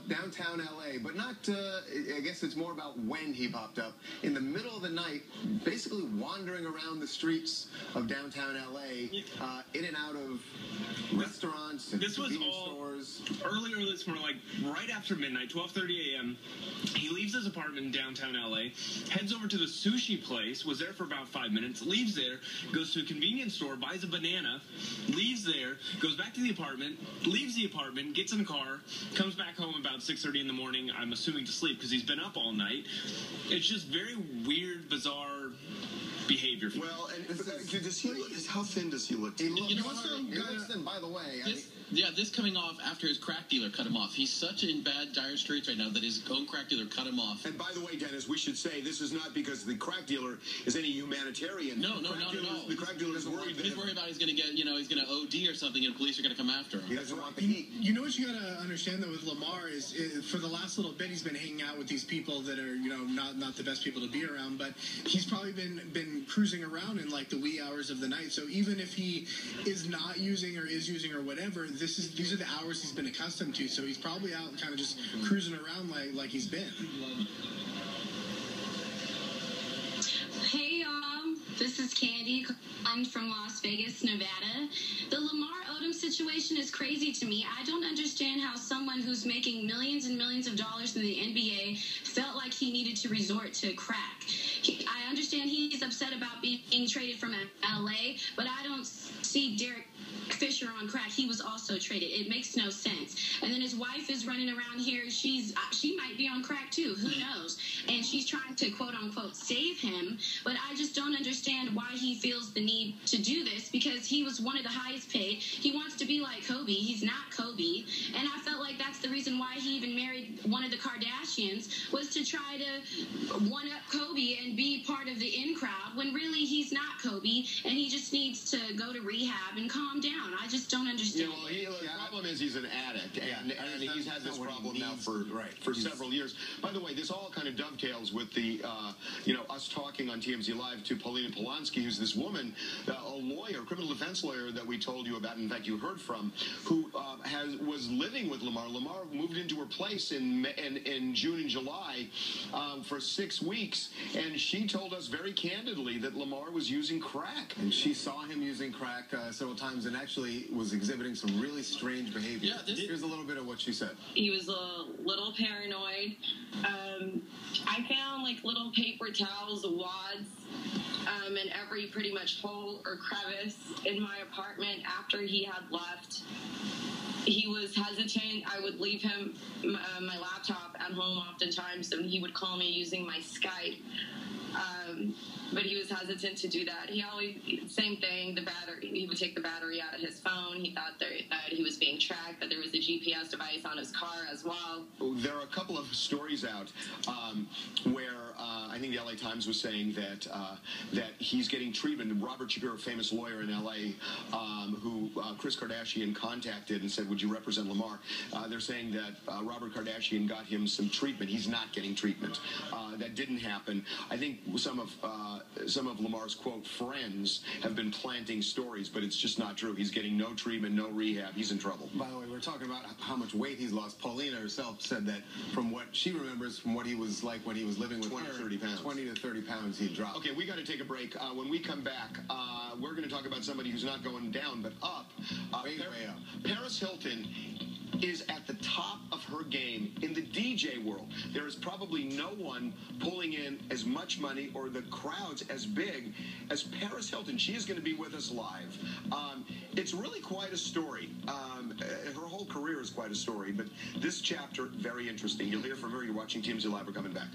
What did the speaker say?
downtown L.A., but not, I guess it's more about when he popped up. In the middle of the night, basically wandering around the streets of downtown L.A., in and out of restaurants and convenience stores. Earlier this morning, like right after midnight, 12:30 a.m., he leaves his apartment in downtown L.A., heads over to the sushi place, was there for about 5 minutes, leaves there, goes to a convenience store, buys a banana, leaves there, goes back to the apartment, leaves the apartment, gets in the car, comes back home about 6:30 in the morning, I'm assuming to sleep because he's been up all night. It's just very weird, bizarre behavior. Well, and does he look, how thin does he look? He looks thin, by the way. This coming off after his crack dealer cut him off. He's such in bad, dire straits right now that his own crack dealer cut him off. And by the way, Dennis, we should say this is not because the crack dealer is any humanitarian. No, not at all. The crack dealer is worried. He's worried about he's going to get, he's going to OD or something, and police are going to come after him. He doesn't want the heat. You know what you got to understand though with Lamar is for the last little bit he's been hanging out with these people that are not the best people to be around, but he's probably been cruising around in like the wee hours of the night. So even if he is not using or is using or whatever, these are the hours he's been accustomed to. So he's probably out kind of just cruising around like he's been. Hey y'all, this is Candy. I'm from Las Vegas, Nevada. The Lamar Odom situation is crazy to me. I don't understand how someone who's making millions and millions of dollars in the NBA felt like he needed to resort to crack. I understand he's upset about being traded from LA, but I don't see Derek Fisher on crack. He was also traded. It makes no sense. And then his wife is running around here. She might be on crack too. Who knows? And she's trying to quote unquote save him. But I just don't understand why he feels the need to do this, because he was one of the highest paid. He wants to be like Kobe. He's not Kobe. And I felt like that's the reason why he even married one of the Kardashians, was to try to one up Kobe and be part of the in crowd, when really he's not Kobe and he just needs to go to rehab and calm down. I just don't understand. Yeah, well, the problem is he's an addict, and he's had this problem now for several years. By the way, this all kind of dovetails with the, us talking on TMZ Live to Paulina Polanski, who's this woman, a lawyer, criminal defense lawyer that we told you about, in fact, you heard from, who was living with Lamar. Lamar moved into her place in June and July for 6 weeks, and she told us very candidly that Lamar was using crack. And she saw him using crack several times and actually was exhibiting some really strange behavior. Here's a little bit of what she said. He was a little paranoid. I found like little paper towels, wads, in every pretty much hole or crevice in my apartment after he had left. He was hesitant. I would leave him my laptop at home oftentimes, and he would call me using my Skype. But he was hesitant to do that. He always, same thing, the battery. He would take the battery out of his phone. He thought that he was being tracked, that there was a GPS device on his car as well. There are a couple of stories out where I think the LA Times was saying that he's getting treatment. Robert Shapiro, a famous lawyer in LA, who Kris Kardashian contacted and said, would you represent Lamar? They're saying that Robert Kardashian got him some treatment. He's not getting treatment. That didn't happen. I think some of Lamar's, quote, friends have been planting stories, but it's just not true. He's getting no treatment, no rehab. He's in trouble. By the way, we're talking about how much weight he's lost. Paulina herself said that from what she remembers, from what he was like when he was living with 20 her, to 30 pounds. 20 to 30 pounds he dropped. Okay, we got to take a break. When we come back, we're going to talk about somebody who's not going down, but up. Way up. Paris Hilton is at the top of her game in the DJ world. There is probably no one pulling in as much money or the crowds as big as Paris Hilton. She is going to be with us live. It's really quite a story. Her whole career is quite a story, but this chapter, very interesting. You'll hear from her. You're watching TMZ Live. We're coming back.